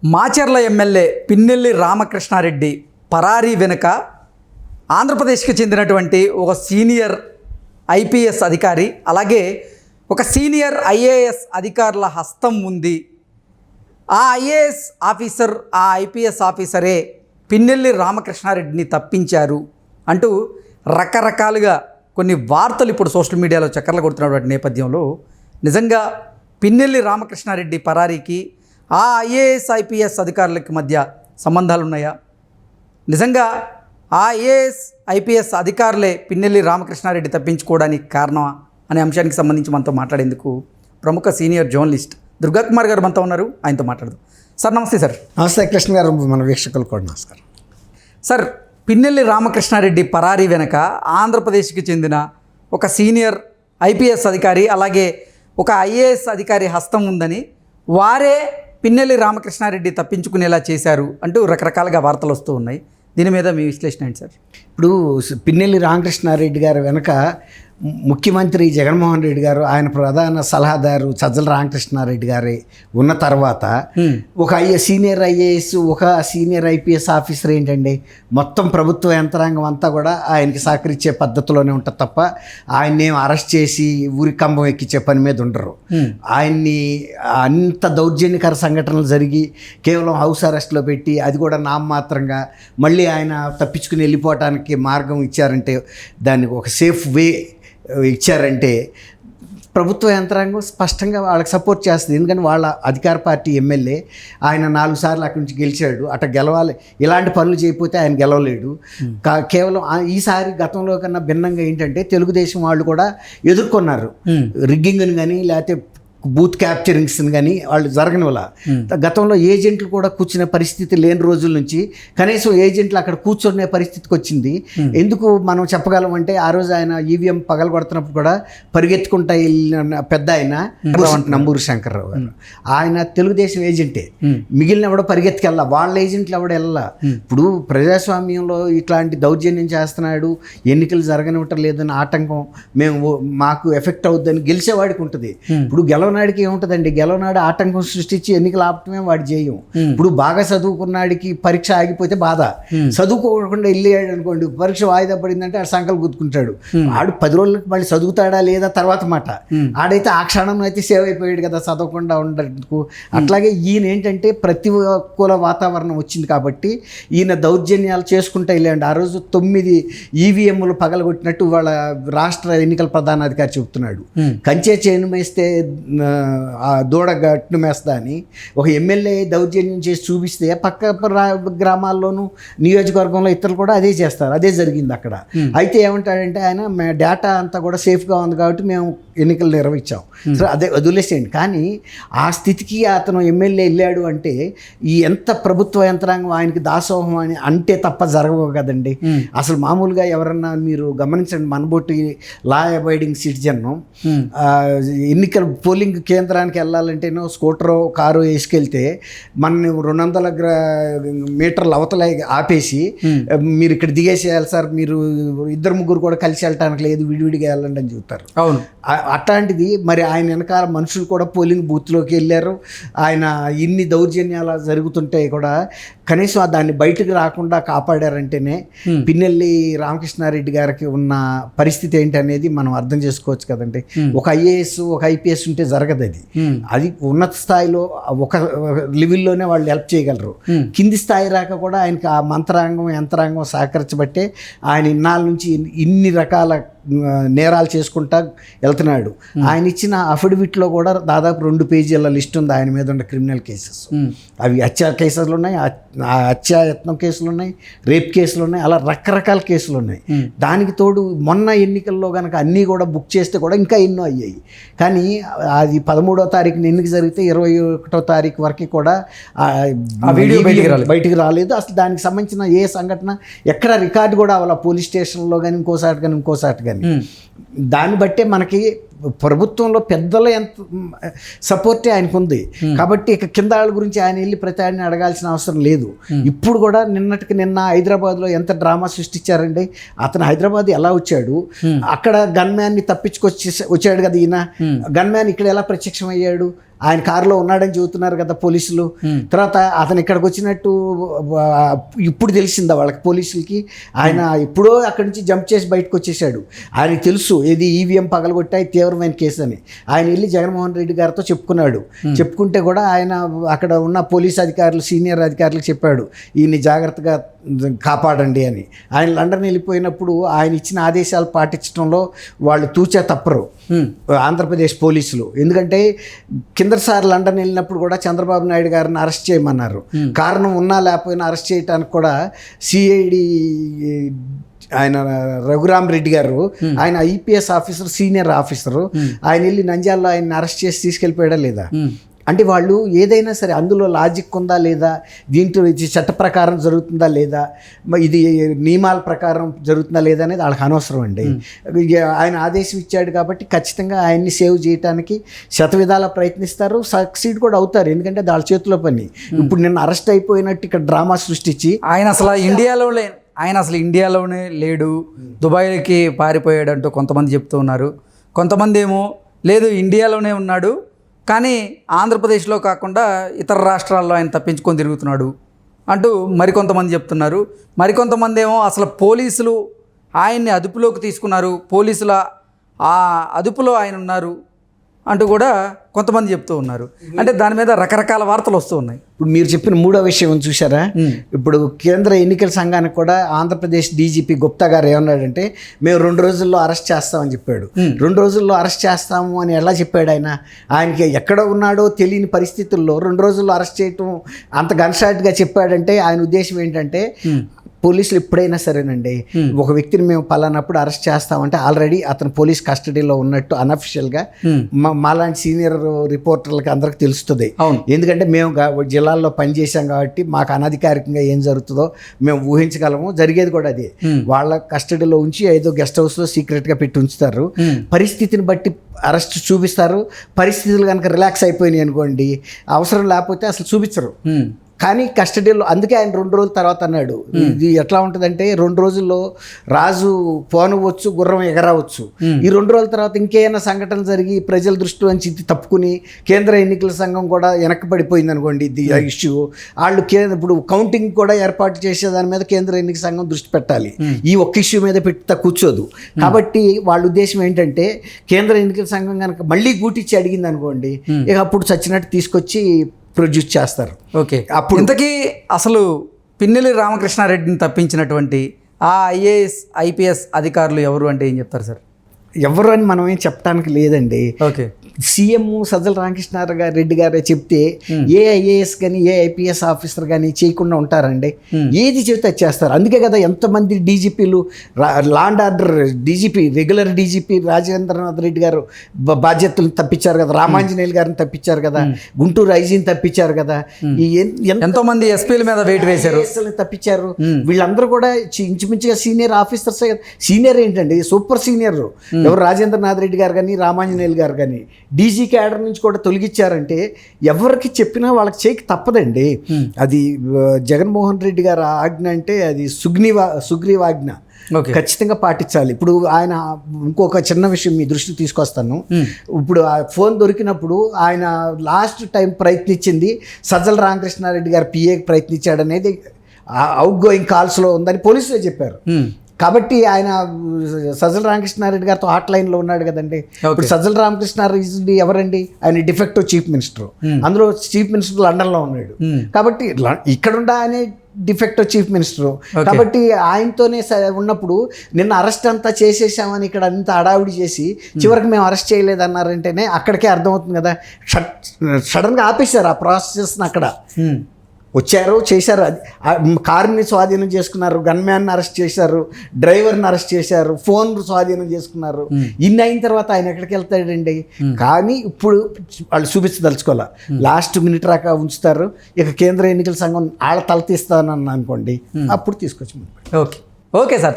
Macherla MLA Pinnelli Ramakrishna Reddy పరారీ వెనుక ఆంధ్రప్రదేశ్కి చెందినటువంటి ఒక సీనియర్ ఐపీఎస్ అధికారి అలాగే ఒక సీనియర్ ఐఏఎస్ అధికారుల హస్తం ఉంది. ఆ ఐఏఎస్ ఆఫీసర్ ఆ ఐపీఎస్ ఆఫీసరే పిన్నెల్లి రామకృష్ణారెడ్డిని తప్పించారు అంటూ రకరకాలుగా కొన్ని వార్తలు ఇప్పుడు సోషల్ మీడియాలో చక్కర్లు కొడుతున్నటువంటి నేపథ్యంలో నిజంగా పిన్నెల్లి రామకృష్ణారెడ్డి పరారీకి ఆ ఐఏఎస్ ఐపీఎస్ అధికారులకి మధ్య సంబంధాలు ఉన్నాయా? నిజంగా ఆ ఐఏఎస్ ఐపీఎస్ అధికారులే పిన్నెల్లి రామకృష్ణారెడ్డి తప్పించుకోవడానికి కారణమా అనే అంశానికి సంబంధించి మనతో మాట్లాడేందుకు ప్రముఖ సీనియర్ జర్నలిస్ట్ దుర్గా కుమార్ గారు మనతో ఉన్నారు. ఆయనతో మాట్లాడదాం. సార్ నమస్తే. సార్ నమస్తే కృష్ణ గారు, మన వీక్షకులు కూడా నమస్కారం. సార్, పిన్నెల్లి రామకృష్ణారెడ్డి పరారీ వెనక ఆంధ్రప్రదేశ్కి చెందిన ఒక సీనియర్ ఐపీఎస్ అధికారి అలాగే ఒక ఐఏఎస్ అధికారి హస్తం ఉందని, వారే పిన్నెల్లి రామకృష్ణారెడ్డి తప్పించుకునేలా చేశారు అంటూ రకరకాలుగా వార్తలు వస్తూ ఉన్నాయి. దీని మీద మీ విశ్లేషణ ఏంటి సార్? ఇప్పుడు పిన్నెల్లి రామకృష్ణారెడ్డి గారి వెనక ముఖ్యమంత్రి జగన్మోహన్ రెడ్డి గారు, ఆయన ప్రధాన సలహాదారు సజ్జల రామకృష్ణారెడ్డి గారి ఉన్న తర్వాత ఒక సీనియర్ ఐఏఎస్, ఒక సీనియర్ ఐపీఎస్ ఆఫీసర్ ఏంటండి, మొత్తం ప్రభుత్వ యంత్రాంగం అంతా కూడా ఆయనకి సహకరించే పద్ధతిలోనే ఉంటుంది తప్ప ఆయన్ని అరెస్ట్ చేసి ఊరి కంబం ఎక్కించే పని మీద ఉండరు. ఆయన్ని అంత దౌర్జన్యకర సంఘటనలు జరిగి కేవలం హౌస్ అరెస్ట్లో పెట్టి, అది కూడా నామమాత్రంగా మళ్ళీ ఆయన తప్పించుకుని వెళ్ళిపోవటానికి మార్గం ఇచ్చారంటే, దానికి ఒక సేఫ్ వే ఇచ్చారంటే ప్రభుత్వ యంత్రాంగం స్పష్టంగా వాళ్ళకి సపోర్ట్ చేస్తుంది. ఎందుకంటే వాళ్ళ అధికార పార్టీ ఎమ్మెల్యే, ఆయన 4 సార్లు అక్కడి నుంచి గెలిచాడు. గెలవాలి, ఇలాంటి పనులు చేయకపోతే ఆయన గెలవలేడు. కేవలం ఈసారి గతంలో కన్నా భిన్నంగా ఏంటంటే తెలుగుదేశం వాళ్ళు కూడా ఎదుర్కొన్నారు రిగ్గింగ్ని కానీ లేకపోతే బూత్ క్యాప్చరింగ్స్ని కానీ వాళ్ళు జరగని వల్ల. గతంలో ఏజెంట్లు కూడా కూర్చునే పరిస్థితి లేని రోజుల నుంచి కనీసం ఏజెంట్లు అక్కడ కూర్చునే పరిస్థితికి వచ్చింది. ఎందుకు మనం చెప్పగలం అంటే, ఆ రోజు ఆయన ఈవీఎం పగలగొడుతున్నప్పుడు కూడా పరిగెత్తుకుంటా వెళ్ళిన పెద్ద ఆయన నంబూరు శంకర్రావు గారు, ఆయన తెలుగుదేశం ఏజెంటే. మిగిలిన ఎవడో పరిగెత్తుకెళ్ళా, వాళ్ళ ఏజెంట్లు ఎవడో వెళ్ళా. ఇప్పుడు ప్రజాస్వామ్యంలో ఇట్లాంటి దౌర్జన్యం చేస్తున్నాడు, ఎన్నికలు జరగనివ్వటం లేదని ఆటంకం, మాకు ఎఫెక్ట్ అవుద్దని గెలిచేవాడికి ఉంటుంది. ఇప్పుడు గెలవనాడికి ఏముంటుందండి, గెలవనాడు ఆటంకం సృష్టించి ఎన్నికలు ఆపటమే వాడి చేయం. ఇప్పుడు బాగా చదువుకున్నాడికి పరీక్ష ఆగిపోతే బాధ, చదువుకోకుండా వెళ్ళాడు అనుకోండి, పరీక్ష వాయిదా పడిందంటే ఆడు సంకలు గుర్తుకుంటాడు. ఆడు 10 రోజులకు మళ్ళీ చదువుతాడా లేదా తర్వాత మాట. ఆడైతే ఆ క్షణం అయితే సేవ్ అయిపోయాడు కదా చదవకుండా ఉండటకు. అట్లాగే ఈయన ఏంటంటే ప్రతికూల వాతావరణం వచ్చింది కాబట్టి ఈయన దౌర్జన్యాలు చేసుకుంటూ వెళ్ళాడు. ఆ రోజు 9 ఈవీఎంలు పగలగొట్టినట్టు వాళ్ళ రాష్ట్ర ఎన్నికల ప్రధానాధికారి చెబుతున్నాడు. కంచే చేను మేస్తే ఆ దూడ గట్టును మేస్తా అని ఒక ఎమ్మెల్యే దౌర్జన్యం చేసి చూపిస్తే పక్క గ్రామాల్లోనూ నియోజకవర్గంలో ఇతరులు కూడా అదే చేస్తారు. అదే జరిగింది అక్కడ. అయితే ఏమంటాడంటే ఆయన, డేటా అంతా కూడా సేఫ్గా ఉంది కాబట్టి మేము ఎన్నికలు నిర్వహించాం, సో అదే వదిలేసేయండి. కానీ ఆ స్థితికి అతను ఎమ్మెల్యే వెళ్ళాడు అంటే ఈ ఎంత ప్రభుత్వ యంత్రాంగం ఆయనకి దాసోహం అని అంటే తప్ప జరగవు కదండి. అసలు మామూలుగా ఎవరన్నా మీరు గమనించండి, మనబోటి లా అబైడింగ్ సిటిజన్ ఎన్నికల పోలింగ్ కేంద్రానికి వెళ్ళాలంటేనో స్కూటరో కారు వేసుకెళ్తే మనని 200 మీటర్ల అవతల ఆపేసి మీరు ఇక్కడ దిగేసేయాలి సార్, మీరు 2-3 కూడా కలిసి వెళ్ళటానికి లేదు, విడివిడిగా వెళ్ళండి అని చెప్తారు. అవును, అట్లాంటిది మరి ఆయన వెనకాల మనుషులు కూడా పోలింగ్ బూత్లోకి వెళ్ళారు. ఆయన ఇన్ని దౌర్జన్యాలు జరుగుతుంటే కూడా కనీసం దాన్ని బయటకు రాకుండా కాపాడారంటేనే పిన్నెల్లి రామకృష్ణారెడ్డి గారికి ఉన్న పరిస్థితి ఏంటనేది మనం అర్థం చేసుకోవచ్చు కదండి. ఒక ఐఏఎస్ ఒక ఐపీఎస్ ఉంటే జరగదు అది. అది ఉన్నత స్థాయిలో ఒక లెవెల్లోనే వాళ్ళు హెల్ప్ చేయగలరు. కింది స్థాయి రాక కూడా ఆయనకి ఆ మంత్రాంగం యంత్రాంగం సహకరించబట్టే ఆయన ఇన్నాళ్ళ నుంచి ఇన్ని రకాల నేరాలు చేసుకుంటా వెళ్తున్నాడు. ఆయన ఇచ్చిన అఫిడవిట్లో కూడా దాదాపు 2 పేజీల లిస్ట్ ఉంది ఆయన మీద ఉన్న క్రిమినల్ కేసెస్. అవి హత్య కేసులు ఉన్నాయి, హత్యాయత్నం కేసులు ఉన్నాయి, రేప్ కేసులు ఉన్నాయి, అలా రకరకాల కేసులు ఉన్నాయి. దానికి తోడు మొన్న ఎన్నికల్లో కనుక అన్నీ కూడా బుక్ చేస్తే కూడా ఇంకా ఎన్నో అయ్యాయి. కానీ అది 13వ తారీఖున ఎన్నిక జరిగితే 21వ తారీఖు వరకు కూడా వీడియో బయటికి రాలేదు. అసలు దానికి సంబంధించిన ఏ సంఘటన ఎక్కడ రికార్డు కూడా అవ్వాలి, పోలీస్ స్టేషన్లో కానీ ఇంకోసారి కానీ. దాన్ని బట్టే మనకి ప్రభుత్వంలో పెద్దల ఎంత సపోర్టే ఆయనకు ఉంది కాబట్టి ఇక కింద వాళ్ళ గురించి ఆయన వెళ్ళి ప్రతి ఆయన్ని అడగాల్సిన అవసరం లేదు. ఇప్పుడు కూడా నిన్నటికి నిన్న హైదరాబాద్లో ఎంత డ్రామా సృష్టించారండి. అతను హైదరాబాద్ ఎలా వచ్చాడు, అక్కడ గన్మ్యాన్ని తప్పించుకొచ్చి వచ్చాడు కదా ఈయన, గన్మ్యాన్ ఇక్కడ ఎలా ప్రత్యక్షమయ్యాడు, ఆయన కారులో ఉన్నాడని చెబుతున్నారు కదా పోలీసులు. తర్వాత అతను ఇక్కడికి వచ్చినట్టు ఇప్పుడు తెలిసిందా వాళ్ళకి పోలీసులకి? ఆయన ఎప్పుడో అక్కడి నుంచి జంప్ చేసి బయటకు వచ్చేసాడు. ఆయనకి తెలుసు ఏది ఈవీఎం పగలగొట్టాయి తీవ్రమైన కేసు అని. ఆయన వెళ్ళి జగన్మోహన్ రెడ్డి గారితో చెప్పుకున్నాడు. చెప్పుకుంటే కూడా ఆయన అక్కడ ఉన్న పోలీస్ అధికారులు సీనియర్ అధికారులకు చెప్పాడు ఈయన్ని జాగ్రత్తగా కాపాడండి అని. ఆయన లండన్ వెళ్ళిపోయినప్పుడు ఆయన ఇచ్చిన ఆదేశాలు పాటించడంలో వాళ్ళు తూచా తప్పరు ఆంధ్రప్రదేశ్ పోలీసులు. ఎందుకంటే కిందసారి లండన్ వెళ్ళినప్పుడు కూడా చంద్రబాబు నాయుడు గారిని అరెస్ట్ చేయమన్నారు. కారణం ఉన్నా లేకపోయినా అరెస్ట్ చేయడానికి కూడా సిఐడి ఆయన రఘురామ్ రెడ్డి గారు, ఆయన ఐపీఎస్ ఆఫీసర్, సీనియర్ ఆఫీసరు, ఆయన వెళ్ళి నంద్యాలలో ఆయన అరెస్ట్ చేసి తీసుకెళ్ళిపోయాడా లేదా? అంటే వాళ్ళు ఏదైనా సరే అందులో లాజిక్ ఉందా లేదా, దీంట్లో ఇది చట్ట ప్రకారం జరుగుతుందా లేదా, ఇది నియమాల ప్రకారం జరుగుతుందా లేదా అనేది వాళ్ళకి అనవసరం అండి. ఆయన ఆదేశం ఇచ్చాడు కాబట్టి ఖచ్చితంగా ఆయన్ని సేవ్ చేయడానికి శతవిధాల ప్రయత్నిస్తారు, సక్సీడ్ కూడా అవుతారు. ఎందుకంటే వాళ్ళ చేతిలో పని. ఇప్పుడు నిన్న అరెస్ట్ అయిపోయినట్టు ఇక్కడ డ్రామా సృష్టించి ఆయన అసలు ఇండియాలోనే లేడు, దుబాయ్కి పారిపోయాడు అంటూ కొంతమంది చెప్తూ ఉన్నారు. కొంతమంది ఏమో లేదు ఇండియాలోనే ఉన్నాడు కానీ ఆంధ్రప్రదేశ్లో కాకుండా ఇతర రాష్ట్రాల్లో ఆయన తప్పించుకొని తిరుగుతున్నాడు అంటూ మరికొంతమంది చెప్తున్నారు. మరికొంతమంది ఏమో అసలు పోలీసులు ఆయన్ని అదుపులోకి తీసుకున్నారు, పోలీసుల ఆ అదుపులో ఆయన ఉన్నారు అంటూ కూడా కొంతమంది చెప్తూ ఉన్నారు. అంటే దాని మీద రకరకాల వార్తలు వస్తూ ఉన్నాయి. ఇప్పుడు మీరు చెప్పిన మూడో విషయం చూసారా? ఇప్పుడు కేంద్ర ఎన్నికల సంఘానికి కూడా ఆంధ్రప్రదేశ్ డీజీపీ గుప్తా గారు ఏమన్నాడంటే మేము 2 రోజుల్లో అరెస్ట్ చేస్తామని చెప్పాడు. 2 రోజుల్లో అరెస్ట్ చేస్తాము అని ఎలా చెప్పాడు? ఆయనకి ఎక్కడ ఉన్నాడో తెలియని పరిస్థితుల్లో 2 రోజుల్లో అరెస్ట్ చేయటం అంత గన్షాట్గా చెప్పాడంటే ఆయన ఉద్దేశం ఏంటంటే పోలీసులు ఎప్పుడైనా సరేనండి ఒక వ్యక్తిని మేము పలానప్పుడు అరెస్ట్ చేస్తామంటే ఆల్రెడీ అతను పోలీస్ కస్టడీలో ఉన్నట్టు అన్అఫిషియల్గా మాలాంటి సీనియర్ రిపోర్టర్లకి అందరికి తెలుస్తుంది. ఎందుకంటే మేము జిల్లాల్లో పనిచేసాం కాబట్టి మాకు అనధికారికంగా ఏం జరుగుతుందో మేము ఊహించగలము. జరిగేది కూడా అదే. వాళ్ళ కస్టడీలో ఉంచి ఏదో గెస్ట్ హౌస్లో సీక్రెట్గా పెట్టి ఉంచుతారు. పరిస్థితిని బట్టి అరెస్ట్ చూపిస్తారు. పరిస్థితులు కనుక రిలాక్స్ అయిపోయినాయి అనుకోండి, అవసరం లేకపోతే అసలు చూపించరు. కానీ కస్టడీలో అందుకే ఆయన 2 రోజుల తర్వాత అన్నాడు. ఇది ఎట్లా ఉంటుందంటే 2 రోజుల్లో రాజు పోనవచ్చు, గుర్రం ఎగరవచ్చు. ఈ 2 రోజుల తర్వాత ఇంకేమైనా సంఘటన జరిగి ప్రజల దృష్టిలో నుంచి తప్పుకుని కేంద్ర ఎన్నికల సంఘం కూడా వెనక్కిపడిపోయింది అనుకోండి ఇది ఇష్యూ, వాళ్ళు ఇప్పుడు కౌంటింగ్ కూడా ఏర్పాటు చేసే దాని మీద కేంద్ర ఎన్నికల సంఘం దృష్టి పెట్టాలి. ఈ ఒక్క ఇష్యూ మీద పెట్టి కూర్చోదు. కాబట్టి వాళ్ళ ఉద్దేశం ఏంటంటే కేంద్ర ఎన్నికల సంఘం కనుక మళ్ళీ గూటిచ్చి అడిగింది అనుకోండి, ఇక అప్పుడు చచ్చినట్టు తీసుకొచ్చి ప్రొడ్యూస్ చేస్తారు. ఓకే, అప్పుడు ఇంతకీ అసలు పిన్నెల్లి రామకృష్ణారెడ్డిని తప్పించినటువంటి ఆ ఐఏఎస్ ఐపీఎస్ అధికారులు ఎవరు అంటే ఏం చెప్తారు సార్? ఎవరు అని మనం ఏం చెప్పడానికి లేదండి. ఓకే, సీఎం సజ్జల రామకృష్ణారెడ్డి గారే చెప్తే ఏ ఐఏఎస్ కానీ ఏ ఐపీఎస్ ఆఫీసర్ కానీ చేయకుండా ఉంటారండి. ఏది చెబితే చేస్తారు. అందుకే కదా ఎంతమంది డీజీపీలు law and order DGP regular DGP Rajendranath Reddy గారు బాధ్యతలు తప్పించారు కదా, రామాంజనేయులు గారిని తప్పించారు కదా, గుంటూరు ఐజీని తప్పించారు కదా, ఎంతో మంది ఎస్పీల మీద వెయిట్ వేశారు, తప్పించారు. వీళ్ళందరూ కూడా ఇంచుమించుగా సీనియర్ ఆఫీసర్స్. సీనియర్ ఏంటండి, సూపర్ సీనియర్ ఎవరు రాజేంద్రనాథ్ రెడ్డి గారు కానీ రామాంజనేయులు గారు కానీ డీజీ క్యాడర్ నుంచి కూడా తొలగించారంటే ఎవరికి చెప్పినా వాళ్ళకి చేయక తప్పదండి. అది జగన్మోహన్ రెడ్డి గారు ఆజ్ఞ అంటే అది సుగ్రీవాజ్ఞ, ఖచ్చితంగా పాటించాలి. ఇప్పుడు ఆయన ఇంకొక చిన్న విషయం మీ దృష్టికి తీసుకొస్తాను. ఇప్పుడు ఆ ఫోన్ దొరికినప్పుడు ఆయన లాస్ట్ టైం ప్రయత్నించింది సజ్జల రామకృష్ణారెడ్డి గారు పిఏకి ప్రయత్నించాడనేది అవుట్ గోయింగ్ కాల్స్లో ఉందని పోలీసులే చెప్పారు. కాబట్టి ఆయన సజ్జల రామకృష్ణారెడ్డి గారితో హాట్ లైన్లో ఉన్నాడు కదండి. ఇప్పుడు సజ్జల రామకృష్ణారెడ్డి ఎవరండి? ఆయన డిఫెక్టివ్ చీఫ్ మినిస్టర్. అందులో చీఫ్ మినిస్టర్ లండన్లో ఉన్నాడు కాబట్టి ఇక్కడుండా ఆయన డిఫెక్టివ్ చీఫ్ మినిస్టర్. కాబట్టి ఆయనతోనే ఉన్నప్పుడు నిన్న అరెస్ట్ అంతా చేసేసామని ఇక్కడ అంతా అడావిడి చేసి చివరికి మేము అరెస్ట్ చేయలేదన్నారంటేనే అక్కడికే అర్థమవుతుంది కదా. సడన్గా ఆపేశారు ఆ ప్రాసెస్ని. అక్కడ వచ్చారు, చేశారు, కారుని స్వాధీనం చేసుకున్నారు, గన్మ్యాన్ని అరెస్ట్ చేశారు, డ్రైవర్ని అరెస్ట్ చేశారు, ఫోన్ స్వాధీనం చేసుకున్నారు. ఇన్ని అయిన తర్వాత ఆయన ఎక్కడికి వెళ్తాడండి? కానీ ఇప్పుడు వాళ్ళు చూపించదలుచుకోవాలి. లాస్ట్ మినిట్ రాక ఉంచుతారు. ఇక కేంద్ర ఎన్నికల సంఘం వాళ్ళ తల తీస్తానని అనుకోండి, అప్పుడు తీసుకొచ్చి. Okay sir.